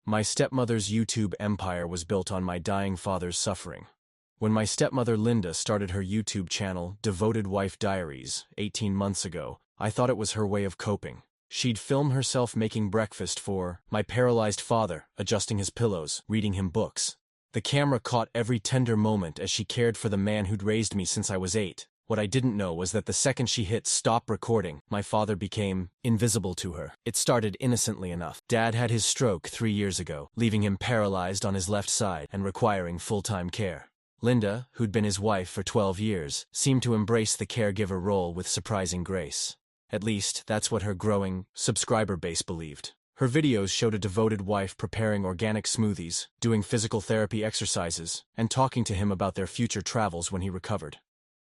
My stepmother's YouTube empire was built on my dying father's suffering. When my stepmother Linda started her YouTube channel, Devoted Wife Diaries, 18 months ago, I thought it was her way of coping. She'd film herself making breakfast for my paralyzed father, adjusting his pillows, reading him books. The camera caught every tender moment as she cared for the man who'd raised me since I was 8. What I didn't know was that the second she hit stop recording, my father became invisible to her. It started innocently enough. Dad had his stroke 3 years ago, leaving him paralyzed on his left side and requiring full-time care. Linda, who'd been his wife for 12 years, seemed to embrace the caregiver role with surprising grace. At least, that's what her growing subscriber base believed. Her videos showed a devoted wife preparing organic smoothies, doing physical therapy exercises, and talking to him about their future travels when he recovered.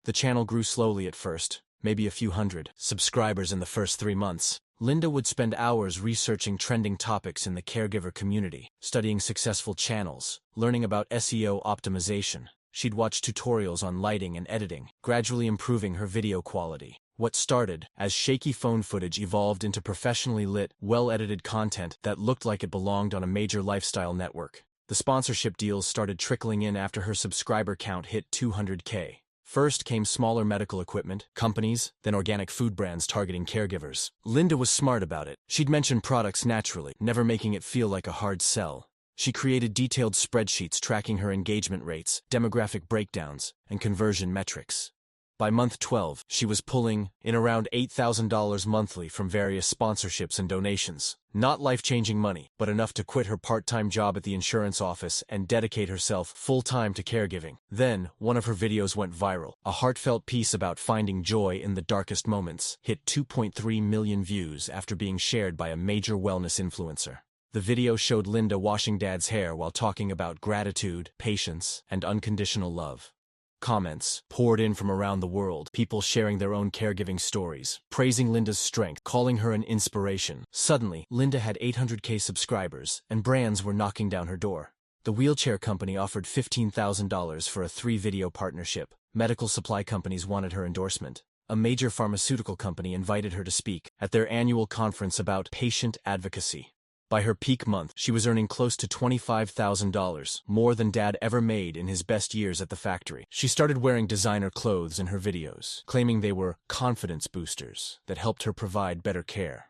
The channel grew slowly at first, maybe a few hundred subscribers in the first 3 months. Linda would spend hours researching trending topics in the caregiver community, studying successful channels, learning about SEO optimization. She'd watch tutorials on lighting and editing, gradually improving her video quality. What started as shaky phone footage evolved into professionally lit, well-edited content that looked like it belonged on a major lifestyle network. The sponsorship deals started trickling in after her subscriber count hit 200K. First came smaller medical equipment, companies, then organic food brands targeting caregivers. Linda was smart about it. She'd mention products naturally, never making it feel like a hard sell. She created detailed spreadsheets tracking her engagement rates, demographic breakdowns, and conversion metrics. By month 12, she was pulling in around $8,000 monthly from various sponsorships and donations. Not life-changing money, but enough to quit her part-time job at the insurance office and dedicate herself full-time to caregiving. Then, one of her videos went viral. A heartfelt piece about finding joy in the darkest moments hit 2.3 million views after being shared by a major wellness influencer. The video showed Linda washing Dad's hair while talking about gratitude, patience, and unconditional love. Comments poured in from around the world, people sharing their own caregiving stories, praising Linda's strength, calling her an inspiration. Suddenly, Linda had 800K subscribers, and brands were knocking down her door. The wheelchair company offered $15,000 for a 3-video partnership. Medical supply companies wanted her endorsement. A major pharmaceutical company invited her to speak at their annual conference about patient advocacy. By her peak month, she was earning close to $25,000, more than Dad ever made in his best years at the factory. She started wearing designer clothes in her videos, claiming they were confidence boosters that helped her provide better care.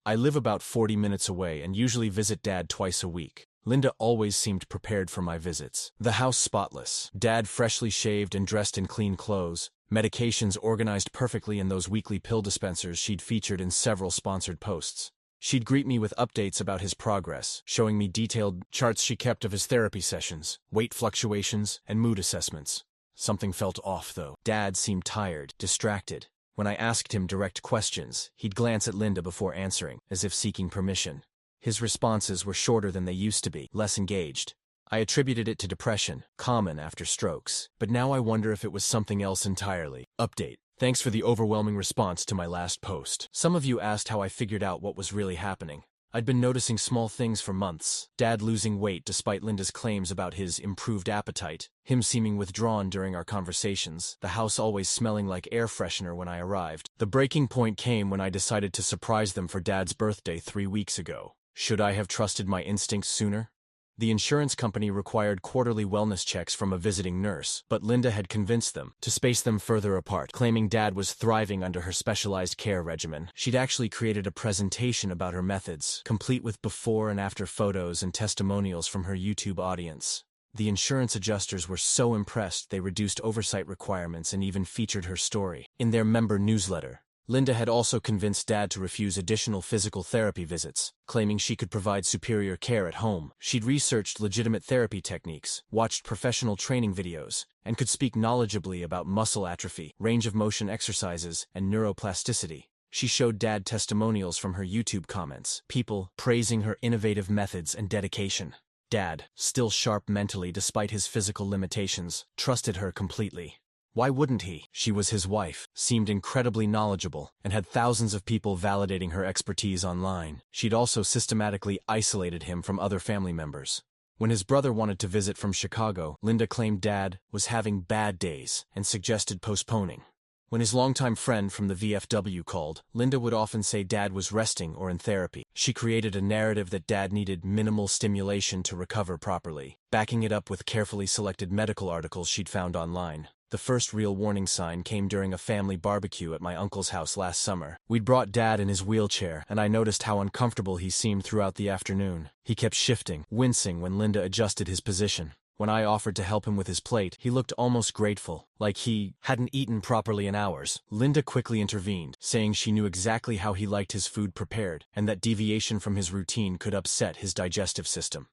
I live about 40 minutes away and usually visit Dad twice a week. Linda always seemed prepared for my visits. The house spotless, Dad freshly shaved and dressed in clean clothes, medications organized perfectly in those weekly pill dispensers she'd featured in several sponsored posts. She'd greet me with updates about his progress, showing me detailed charts she kept of his therapy sessions, weight fluctuations, and mood assessments. Something felt off, though. Dad seemed tired, distracted. When I asked him direct questions, he'd glance at Linda before answering, as if seeking permission. His responses were shorter than they used to be, less engaged. I attributed it to depression, common after strokes, but now I wonder if it was something else entirely. Update. Thanks for the overwhelming response to my last post. Some of you asked how I figured out what was really happening. I'd been noticing small things for months. Dad losing weight despite Linda's claims about his improved appetite, him seeming withdrawn during our conversations, the house always smelling like air freshener when I arrived. The breaking point came when I decided to surprise them for Dad's birthday 3 weeks ago. Should I have trusted my instincts sooner? The insurance company required quarterly wellness checks from a visiting nurse, but Linda had convinced them to space them further apart, claiming Dad was thriving under her specialized care regimen. She'd actually created a presentation about her methods, complete with before and after photos and testimonials from her YouTube audience. The insurance adjusters were so impressed they reduced oversight requirements and even featured her story in their member newsletter. Linda had also convinced Dad to refuse additional physical therapy visits, claiming she could provide superior care at home. She'd researched legitimate therapy techniques, watched professional training videos, and could speak knowledgeably about muscle atrophy, range of motion exercises, and neuroplasticity. She showed Dad testimonials from her YouTube comments, people praising her innovative methods and dedication. Dad, still sharp mentally despite his physical limitations, trusted her completely. Why wouldn't he? She was his wife, seemed incredibly knowledgeable, and had thousands of people validating her expertise online. She'd also systematically isolated him from other family members. When his brother wanted to visit from Chicago, Linda claimed Dad was having bad days and suggested postponing. When his longtime friend from the VFW called, Linda would often say Dad was resting or in therapy. She created a narrative that Dad needed minimal stimulation to recover properly, backing it up with carefully selected medical articles she'd found online. The first real warning sign came during a family barbecue at my uncle's house last summer. We'd brought Dad in his wheelchair, and I noticed how uncomfortable he seemed throughout the afternoon. He kept shifting, wincing when Linda adjusted his position. When I offered to help him with his plate, he looked almost grateful, like he hadn't eaten properly in hours. Linda quickly intervened, saying she knew exactly how he liked his food prepared, and that deviation from his routine could upset his digestive system.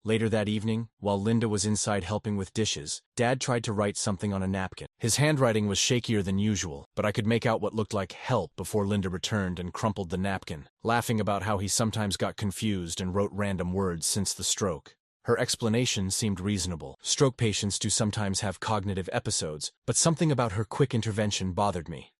Later that evening, while Linda was inside helping with dishes, Dad tried to write something on a napkin. His handwriting was shakier than usual, but I could make out what looked like help before Linda returned and crumpled the napkin, laughing about how he sometimes got confused and wrote random words since the stroke. Her explanation seemed reasonable. Stroke patients do sometimes have cognitive episodes, but something about her quick intervention bothered me.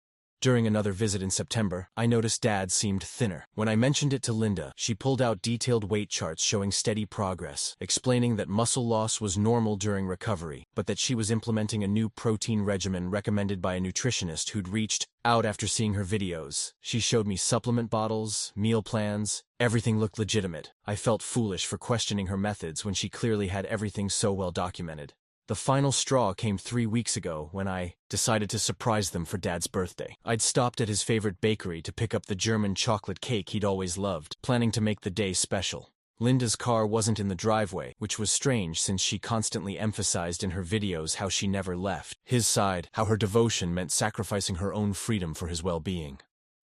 During another visit in September, I noticed Dad seemed thinner. When I mentioned it to Linda, she pulled out detailed weight charts showing steady progress, explaining that muscle loss was normal during recovery, but that she was implementing a new protein regimen recommended by a nutritionist who'd reached out after seeing her videos. She showed me supplement bottles, meal plans. Everything looked legitimate. I felt foolish for questioning her methods when she clearly had everything so well documented. The final straw came 3 weeks ago when I decided to surprise them for Dad's birthday. I'd stopped at his favorite bakery to pick up the German chocolate cake he'd always loved, planning to make the day special. Linda's car wasn't in the driveway, which was strange since she constantly emphasized in her videos how she never left his side, how her devotion meant sacrificing her own freedom for his well-being.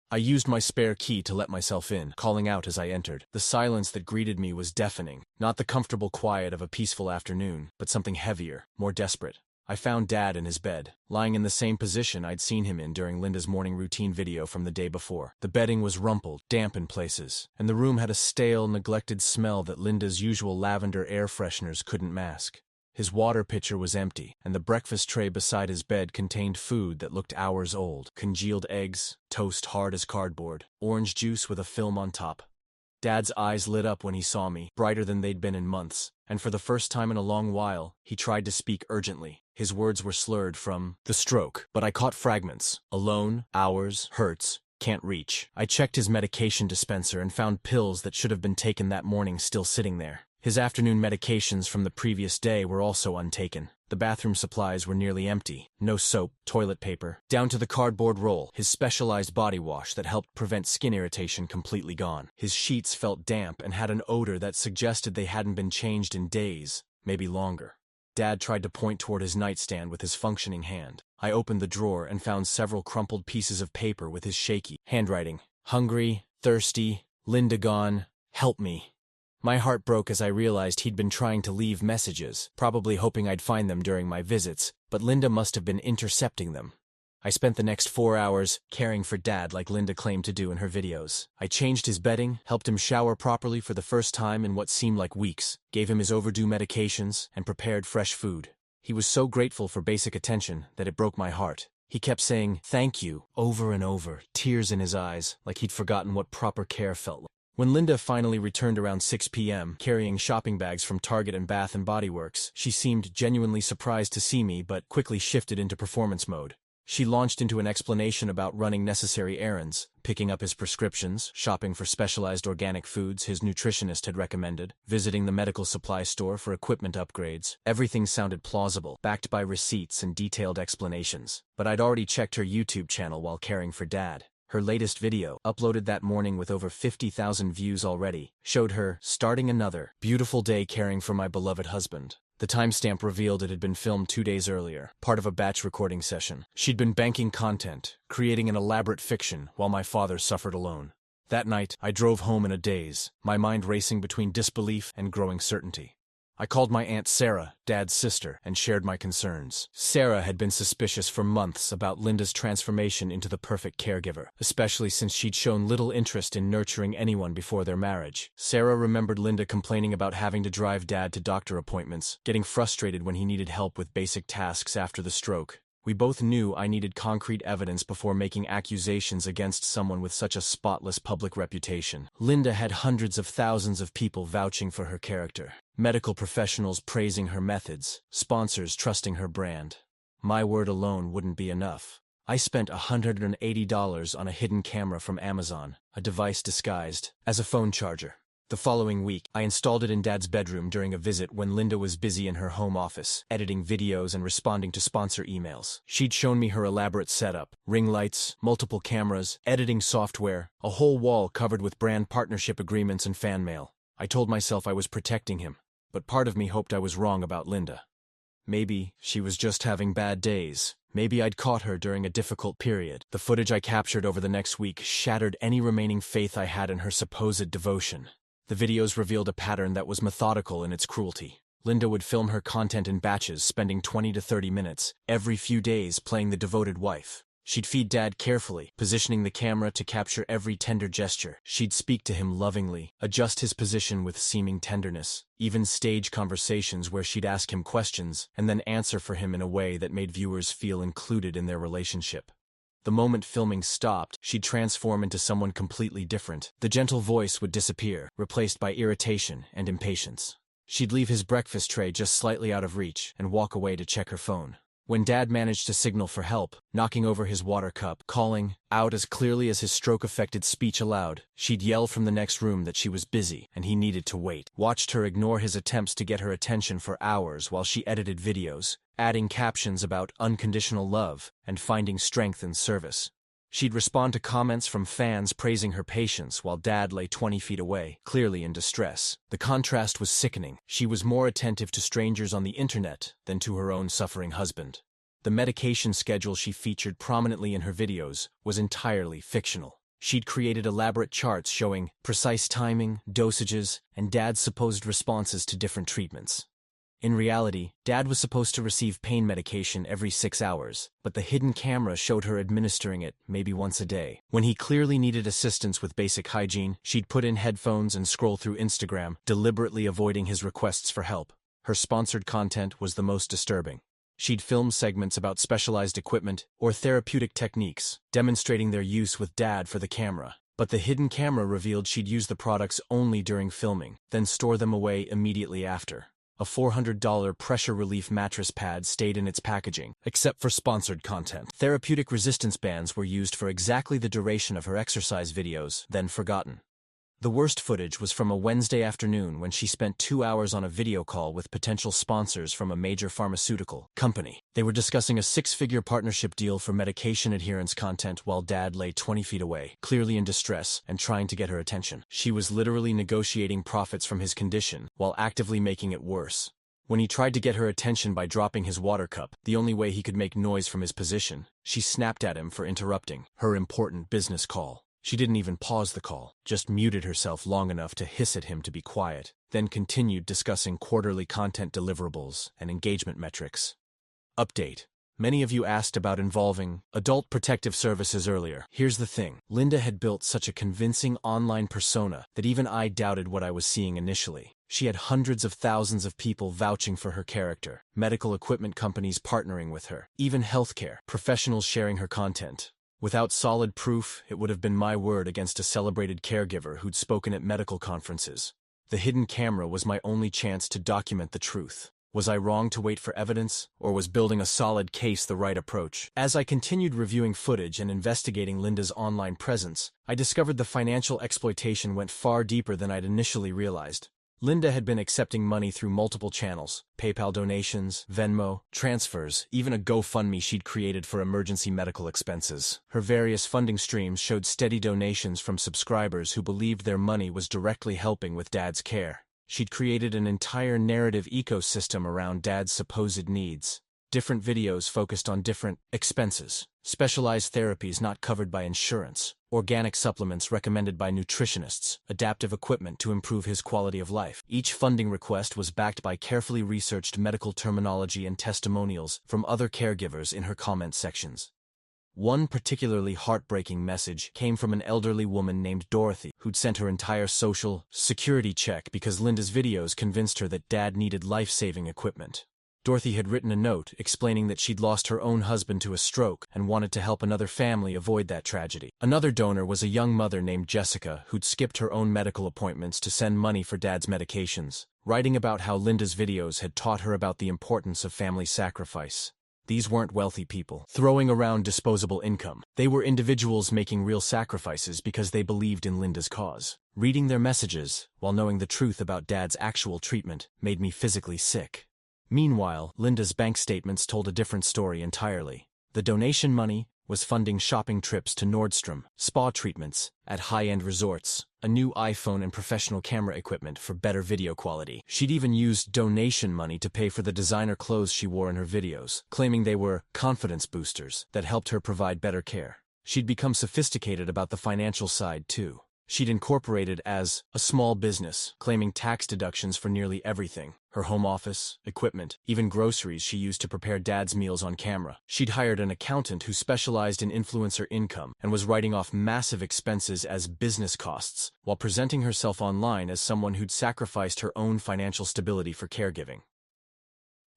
I used my spare key to let myself in, calling out as I entered. The silence that greeted me was deafening, not the comfortable quiet of a peaceful afternoon, but something heavier, more desperate. I found Dad in his bed, lying in the same position I'd seen him in during Linda's morning routine video from the day before. The bedding was rumpled, damp in places, and the room had a stale, neglected smell that Linda's usual lavender air fresheners couldn't mask. His water pitcher was empty, and the breakfast tray beside his bed contained food that looked hours old. Congealed eggs, toast hard as cardboard, orange juice with a film on top. Dad's eyes lit up when he saw me, brighter than they'd been in months, and for the first time in a long while, he tried to speak urgently. His words were slurred from the stroke, but I caught fragments. Alone, hours, hurts, can't reach. I checked his medication dispenser and found pills that should have been taken that morning still sitting there. His afternoon medications from the previous day were also untaken. The bathroom supplies were nearly empty. No soap, toilet paper, down to the cardboard roll. His specialized body wash that helped prevent skin irritation completely gone. His sheets felt damp and had an odor that suggested they hadn't been changed in days, maybe longer. Dad tried to point toward his nightstand with his functioning hand. I opened the drawer and found several crumpled pieces of paper with his shaky handwriting. Hungry, thirsty, Linda gone, help me. My heart broke as I realized he'd been trying to leave messages, probably hoping I'd find them during my visits, but Linda must have been intercepting them. I spent the next 4 hours caring for Dad like Linda claimed to do in her videos. I changed his bedding, helped him shower properly for the first time in what seemed like weeks, gave him his overdue medications, and prepared fresh food. He was so grateful for basic attention that it broke my heart. He kept saying, "Thank you," over and over, tears in his eyes, like he'd forgotten what proper care felt like. When Linda finally returned around 6 p.m., carrying shopping bags from Target and Bath & Body Works, she seemed genuinely surprised to see me but quickly shifted into performance mode. She launched into an explanation about running necessary errands, picking up his prescriptions, shopping for specialized organic foods his nutritionist had recommended, visiting the medical supply store for equipment upgrades. Everything sounded plausible, backed by receipts and detailed explanations. But I'd already checked her YouTube channel while caring for Dad. Her latest video, uploaded that morning with over 50,000 views already, showed her starting another beautiful day caring for my beloved husband. The timestamp revealed it had been filmed 2 days earlier, part of a batch recording session. She'd been banking content, creating an elaborate fiction while my father suffered alone. That night, I drove home in a daze, my mind racing between disbelief and growing certainty. I called my Aunt Sarah, Dad's sister, and shared my concerns. Sarah had been suspicious for months about Linda's transformation into the perfect caregiver, especially since she'd shown little interest in nurturing anyone before their marriage. Sarah remembered Linda complaining about having to drive Dad to doctor appointments, getting frustrated when he needed help with basic tasks after the stroke. We both knew I needed concrete evidence before making accusations against someone with such a spotless public reputation. Linda had hundreds of thousands of people vouching for her character, medical professionals praising her methods, sponsors trusting her brand. My word alone wouldn't be enough. I spent $180 on a hidden camera from Amazon, a device disguised as a phone charger. The following week, I installed it in Dad's bedroom during a visit when Linda was busy in her home office, editing videos and responding to sponsor emails. She'd shown me her elaborate setup: ring lights, multiple cameras, editing software, a whole wall covered with brand partnership agreements and fan mail. I told myself I was protecting him, but part of me hoped I was wrong about Linda. Maybe she was just having bad days. Maybe I'd caught her during a difficult period. The footage I captured over the next week shattered any remaining faith I had in her supposed devotion. The videos revealed a pattern that was methodical in its cruelty. Linda would film her content in batches, spending 20 to 30 minutes every few days playing the devoted wife. She'd feed Dad carefully, positioning the camera to capture every tender gesture. She'd speak to him lovingly, adjust his position with seeming tenderness, even stage conversations where she'd ask him questions and then answer for him in a way that made viewers feel included in their relationship. The moment filming stopped, she'd transform into someone completely different. The gentle voice would disappear, replaced by irritation and impatience. She'd leave his breakfast tray just slightly out of reach and walk away to check her phone. When Dad managed to signal for help, knocking over his water cup, calling out as clearly as his stroke-affected speech allowed, she'd yell from the next room that she was busy and he needed to wait. Watched her ignore his attempts to get her attention for hours while she edited videos, adding captions about unconditional love and finding strength in service. She'd respond to comments from fans praising her patience while Dad lay 20 feet away, clearly in distress. The contrast was sickening. She was more attentive to strangers on the internet than to her own suffering husband. The medication schedule she featured prominently in her videos was entirely fictional. She'd created elaborate charts showing precise timing, dosages, and Dad's supposed responses to different treatments. In reality, Dad was supposed to receive pain medication every 6 hours, but the hidden camera showed her administering it maybe once a day. When he clearly needed assistance with basic hygiene, she'd put in headphones and scroll through Instagram, deliberately avoiding his requests for help. Her sponsored content was the most disturbing. She'd film segments about specialized equipment or therapeutic techniques, demonstrating their use with Dad for the camera. But the hidden camera revealed she'd use the products only during filming, then store them away immediately after. A $400 pressure relief mattress pad stayed in its packaging, except for sponsored content. Therapeutic resistance bands were used for exactly the duration of her exercise videos, then forgotten. The worst footage was from a Wednesday afternoon when she spent 2 hours on a video call with potential sponsors from a major pharmaceutical company. They were discussing a 6-figure partnership deal for medication adherence content while Dad lay 20 feet away, clearly in distress and trying to get her attention. She was literally negotiating profits from his condition while actively making it worse. When he tried to get her attention by dropping his water cup, the only way he could make noise from his position, she snapped at him for interrupting her important business call. She didn't even pause the call, just muted herself long enough to hiss at him to be quiet, then continued discussing quarterly content deliverables and engagement metrics. Update. Many of you asked about involving adult protective services earlier. Here's the thing. Linda had built such a convincing online persona that even I doubted what I was seeing initially. She had hundreds of thousands of people vouching for her character, medical equipment companies partnering with her, even healthcare professionals sharing her content. Without solid proof, it would have been my word against a celebrated caregiver who'd spoken at medical conferences. The hidden camera was my only chance to document the truth. Was I wrong to wait for evidence, or was building a solid case the right approach? As I continued reviewing footage and investigating Linda's online presence, I discovered the financial exploitation went far deeper than I'd initially realized. Linda had been accepting money through multiple channels: PayPal donations, Venmo, transfers, even a GoFundMe she'd created for emergency medical expenses. Her various funding streams showed steady donations from subscribers who believed their money was directly helping with Dad's care. She'd created an entire narrative ecosystem around Dad's supposed needs. Different videos focused on different expenses, specialized therapies not covered by insurance, organic supplements recommended by nutritionists, adaptive equipment to improve his quality of life. Each funding request was backed by carefully researched medical terminology and testimonials from other caregivers in her comment sections. One particularly heartbreaking message came from an elderly woman named Dorothy, who'd sent her entire social security check because Linda's videos convinced her that Dad needed life-saving equipment. Dorothy had written a note explaining that she'd lost her own husband to a stroke and wanted to help another family avoid that tragedy. Another donor was a young mother named Jessica who'd skipped her own medical appointments to send money for Dad's medications, writing about how Linda's videos had taught her about the importance of family sacrifice. These weren't wealthy people throwing around disposable income. They were individuals making real sacrifices because they believed in Linda's cause. Reading their messages, while knowing the truth about Dad's actual treatment, made me physically sick. Meanwhile, Linda's bank statements told a different story entirely. The donation money was funding shopping trips to Nordstrom, spa treatments at high-end resorts, a new iPhone and professional camera equipment for better video quality. She'd even used donation money to pay for the designer clothes she wore in her videos, claiming they were confidence boosters that helped her provide better care. She'd become sophisticated about the financial side, too. She'd incorporated as a small business, claiming tax deductions for nearly everything. Her home office, equipment, even groceries she used to prepare Dad's meals on camera. She'd hired an accountant who specialized in influencer income and was writing off massive expenses as business costs, while presenting herself online as someone who'd sacrificed her own financial stability for caregiving.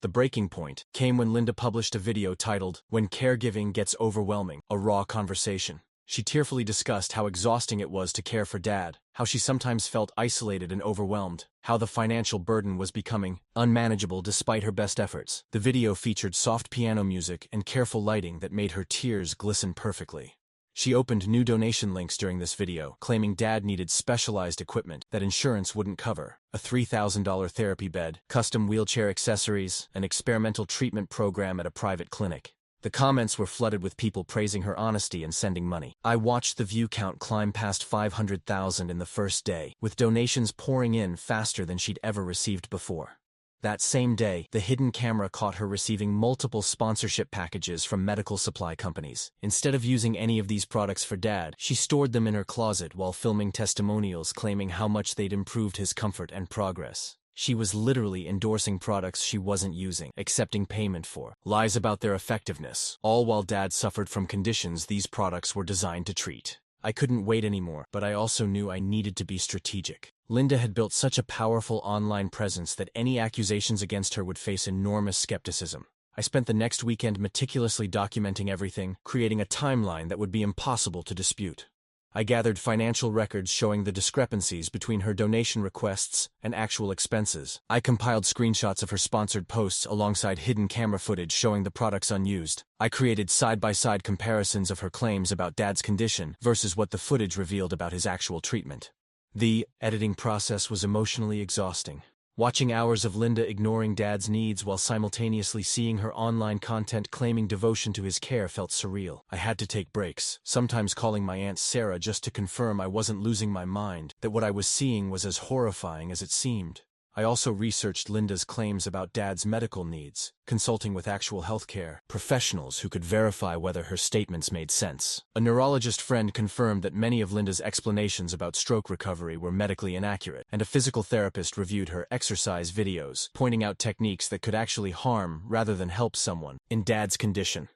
The breaking point came when Linda published a video titled, "When Caregiving Gets Overwhelming, a Raw Conversation." She tearfully discussed how exhausting it was to care for Dad, how she sometimes felt isolated and overwhelmed, how the financial burden was becoming unmanageable despite her best efforts. The video featured soft piano music and careful lighting that made her tears glisten perfectly. She opened new donation links during this video, claiming Dad needed specialized equipment that insurance wouldn't cover, a $3,000 therapy bed, custom wheelchair accessories, an experimental treatment program at a private clinic. The comments were flooded with people praising her honesty and sending money. I watched the view count climb past 500,000 in the first day, with donations pouring in faster than she'd ever received before. That same day, the hidden camera caught her receiving multiple sponsorship packages from medical supply companies. Instead of using any of these products for Dad, she stored them in her closet while filming testimonials claiming how much they'd improved his comfort and progress. She was literally endorsing products she wasn't using, accepting payment for, lies about their effectiveness, all while Dad suffered from conditions these products were designed to treat. I couldn't wait anymore, but I also knew I needed to be strategic. Linda had built such a powerful online presence that any accusations against her would face enormous skepticism. I spent the next weekend meticulously documenting everything, creating a timeline that would be impossible to dispute. I gathered financial records showing the discrepancies between her donation requests and actual expenses. I compiled screenshots of her sponsored posts alongside hidden camera footage showing the products unused. I created side-by-side comparisons of her claims about Dad's condition versus what the footage revealed about his actual treatment. The editing process was emotionally exhausting. Watching hours of Linda ignoring Dad's needs while simultaneously seeing her online content claiming devotion to his care felt surreal. I had to take breaks, sometimes calling my Aunt Sarah just to confirm I wasn't losing my mind, that what I was seeing was as horrifying as it seemed. I also researched Linda's claims about Dad's medical needs, consulting with actual healthcare professionals who could verify whether her statements made sense. A neurologist friend confirmed that many of Linda's explanations about stroke recovery were medically inaccurate, and a physical therapist reviewed her exercise videos, pointing out techniques that could actually harm rather than help someone in Dad's condition.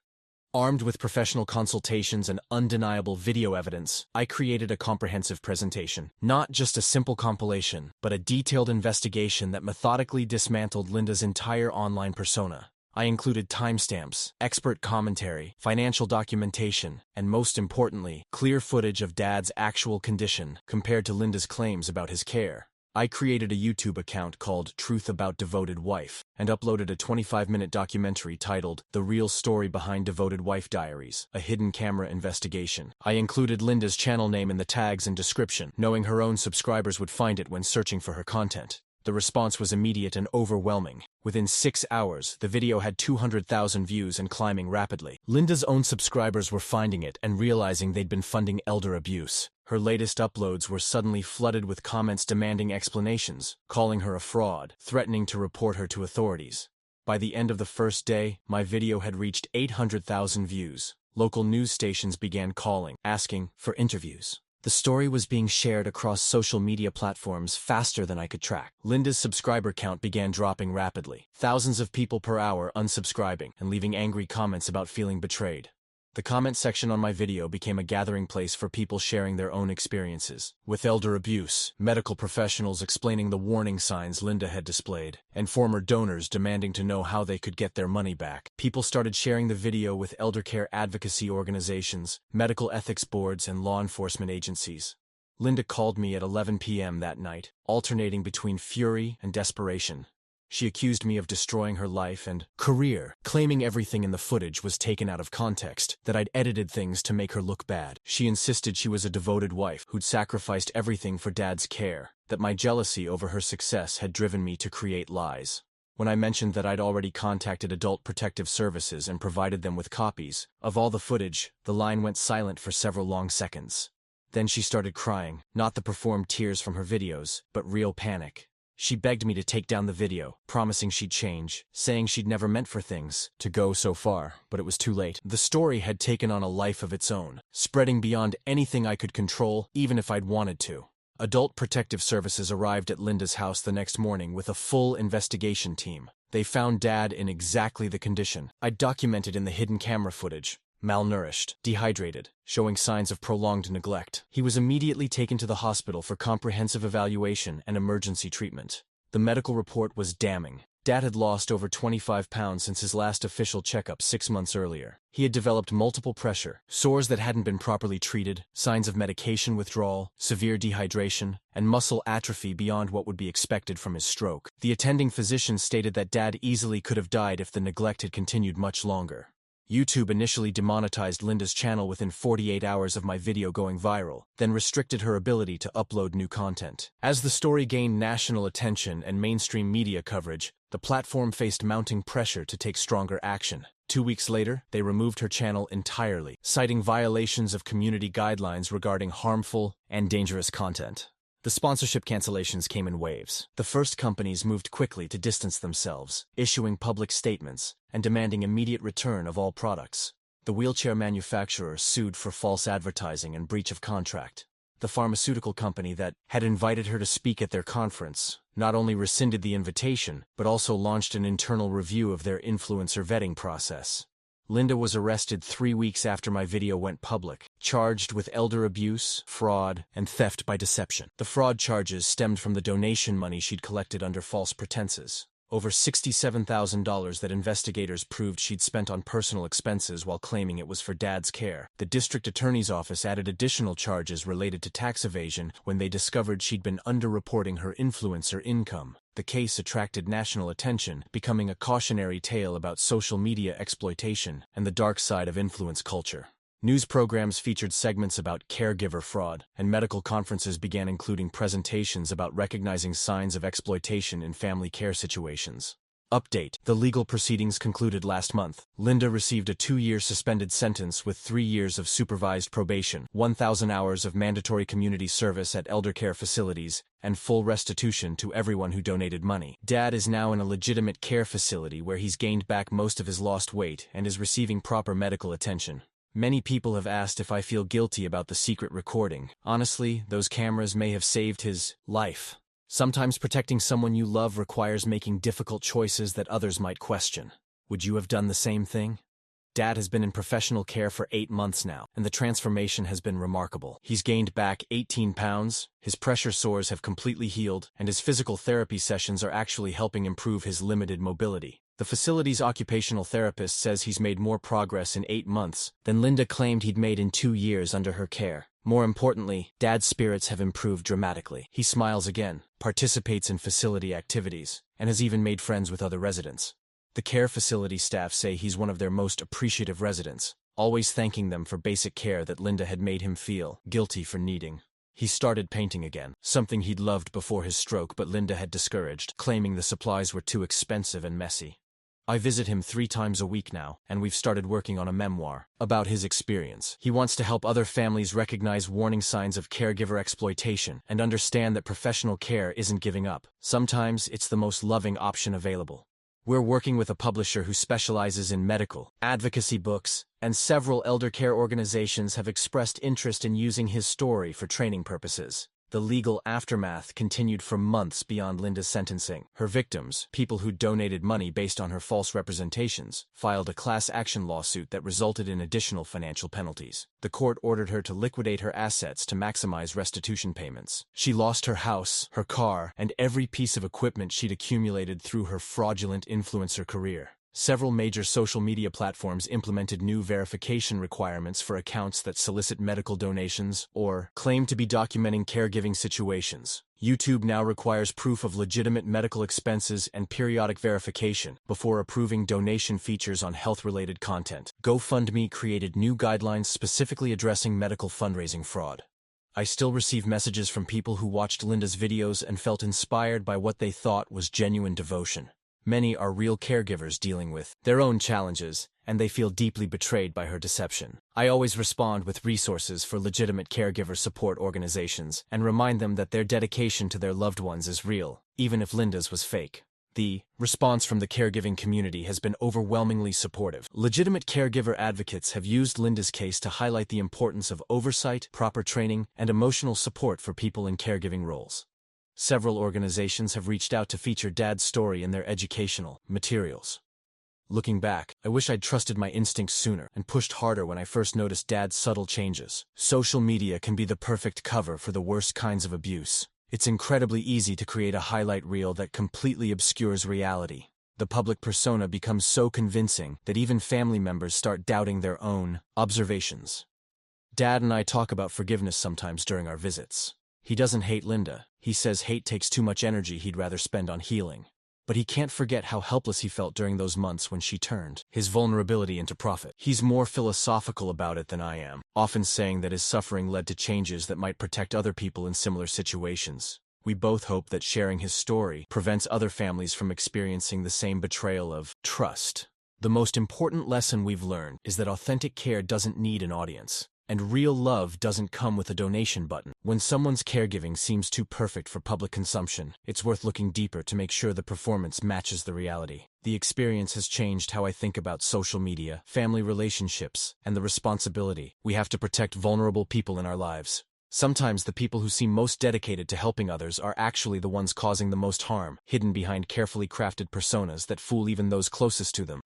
Armed with professional consultations and undeniable video evidence, I created a comprehensive presentation. Not just a simple compilation, but a detailed investigation that methodically dismantled Linda's entire online persona. I included timestamps, expert commentary, financial documentation, and most importantly, clear footage of Dad's actual condition compared to Linda's claims about his care. I created a YouTube account called Truth About Devoted Wife and uploaded a 25-minute documentary titled The Real Story Behind Devoted Wife Diaries, a hidden camera investigation. I included Linda's channel name in the tags and description, knowing her own subscribers would find it when searching for her content. The response was immediate and overwhelming. Within 6 hours, the video had 200,000 views and climbing rapidly. Linda's own subscribers were finding it and realizing they'd been funding elder abuse. Her latest uploads were suddenly flooded with comments demanding explanations, calling her a fraud, threatening to report her to authorities. By the end of the first day, my video had reached 800,000 views. Local news stations began calling, asking for interviews. The story was being shared across social media platforms faster than I could track. Linda's subscriber count began dropping rapidly, thousands of people per hour unsubscribing and leaving angry comments about feeling betrayed. The comment section on my video became a gathering place for people sharing their own experiences, with elder abuse, medical professionals explaining the warning signs Linda had displayed, and former donors demanding to know how they could get their money back. People started sharing the video with elder care advocacy organizations, medical ethics boards, and law enforcement agencies. Linda called me at 11 p.m. that night, alternating between fury and desperation. She accused me of destroying her life and career, claiming everything in the footage was taken out of context, that I'd edited things to make her look bad. She insisted she was a devoted wife who'd sacrificed everything for Dad's care, that my jealousy over her success had driven me to create lies. When I mentioned that I'd already contacted Adult Protective Services and provided them with copies of all the footage, the line went silent for several long seconds. Then she started crying, not the performed tears from her videos, but real panic. She begged me to take down the video, promising she'd change, saying she'd never meant for things to go so far, but it was too late. The story had taken on a life of its own, spreading beyond anything I could control, even if I'd wanted to. Adult Protective Services arrived at Linda's house the next morning with a full investigation team. They found Dad in exactly the condition I'd documented in the hidden camera footage. Malnourished, dehydrated, showing signs of prolonged neglect. He was immediately taken to the hospital for comprehensive evaluation and emergency treatment. The medical report was damning. Dad had lost over 25 pounds since his last official checkup 6 months earlier. He had developed multiple pressure, sores that hadn't been properly treated, signs of medication withdrawal, severe dehydration, and muscle atrophy beyond what would be expected from his stroke. The attending physician stated that Dad easily could have died if the neglect had continued much longer. YouTube initially demonetized Linda's channel within 48 hours of my video going viral, then restricted her ability to upload new content. As the story gained national attention and mainstream media coverage, the platform faced mounting pressure to take stronger action. 2 weeks later, they removed her channel entirely, citing violations of community guidelines regarding harmful and dangerous content. The sponsorship cancellations came in waves. The first companies moved quickly to distance themselves, issuing public statements and demanding immediate return of all products. The wheelchair manufacturer sued for false advertising and breach of contract. The pharmaceutical company that had invited her to speak at their conference not only rescinded the invitation, but also launched an internal review of their influencer vetting process. Linda was arrested 3 weeks after my video went public, charged with elder abuse, fraud, and theft by deception. The fraud charges stemmed from the donation money she'd collected under false pretenses. Over $67,000 that investigators proved she'd spent on personal expenses while claiming it was for Dad's care. The district attorney's office added additional charges related to tax evasion when they discovered she'd been underreporting her influencer income. The case attracted national attention, becoming a cautionary tale about social media exploitation and the dark side of influence culture. News programs featured segments about caregiver fraud, and medical conferences began including presentations about recognizing signs of exploitation in family care situations. Update: the legal proceedings concluded last month. Linda received a 2-year suspended sentence with 3 years of supervised probation, 1,000 hours of mandatory community service at elder care facilities, and full restitution to everyone who donated money. Dad is now in a legitimate care facility where he's gained back most of his lost weight and is receiving proper medical attention. Many people have asked if I feel guilty about the secret recording. Honestly, those cameras may have saved his life. Sometimes protecting someone you love requires making difficult choices that others might question. Would you have done the same thing? Dad has been in professional care for 8 months now, and the transformation has been remarkable. He's gained back 18 pounds, his pressure sores have completely healed, and his physical therapy sessions are actually helping improve his limited mobility. The facility's occupational therapist says he's made more progress in 8 months than Linda claimed he'd made in 2 years under her care. More importantly, Dad's spirits have improved dramatically. He smiles again, participates in facility activities, and has even made friends with other residents. The care facility staff say he's one of their most appreciative residents, always thanking them for basic care that Linda had made him feel guilty for needing. He started painting again, something he'd loved before his stroke but Linda had discouraged, claiming the supplies were too expensive and messy. I visit him 3 times a week now, and we've started working on a memoir about his experience. He wants to help other families recognize warning signs of caregiver exploitation and understand that professional care isn't giving up. Sometimes it's the most loving option available. We're working with a publisher who specializes in medical advocacy books, and several elder care organizations have expressed interest in using his story for training purposes. The legal aftermath continued for months beyond Linda's sentencing. Her victims, people who donated money based on her false representations, filed a class action lawsuit that resulted in additional financial penalties. The court ordered her to liquidate her assets to maximize restitution payments. She lost her house, her car, and every piece of equipment she'd accumulated through her fraudulent influencer career. Several major social media platforms implemented new verification requirements for accounts that solicit medical donations or claim to be documenting caregiving situations. YouTube now requires proof of legitimate medical expenses and periodic verification before approving donation features on health-related content. GoFundMe created new guidelines specifically addressing medical fundraising fraud. I still receive messages from people who watched Linda's videos and felt inspired by what they thought was genuine devotion. Many are real caregivers dealing with their own challenges, and they feel deeply betrayed by her deception. I always respond with resources for legitimate caregiver support organizations and remind them that their dedication to their loved ones is real, even if Linda's was fake. The response from the caregiving community has been overwhelmingly supportive. Legitimate caregiver advocates have used Linda's case to highlight the importance of oversight, proper training, and emotional support for people in caregiving roles. Several organizations have reached out to feature Dad's story in their educational materials. Looking back, I wish I'd trusted my instincts sooner and pushed harder when I first noticed Dad's subtle changes. Social media can be the perfect cover for the worst kinds of abuse. It's incredibly easy to create a highlight reel that completely obscures reality. The public persona becomes so convincing that even family members start doubting their own observations. Dad and I talk about forgiveness sometimes during our visits. He doesn't hate Linda. He says hate takes too much energy he'd rather spend on healing. But he can't forget how helpless he felt during those months when she turned his vulnerability into profit. He's more philosophical about it than I am, often saying that his suffering led to changes that might protect other people in similar situations. We both hope that sharing his story prevents other families from experiencing the same betrayal of trust. The most important lesson we've learned is that authentic care doesn't need an audience. And real love doesn't come with a donation button. When someone's caregiving seems too perfect for public consumption, it's worth looking deeper to make sure the performance matches the reality. The experience has changed how I think about social media, family relationships, and the responsibility we have to protect vulnerable people in our lives. Sometimes the people who seem most dedicated to helping others are actually the ones causing the most harm, hidden behind carefully crafted personas that fool even those closest to them.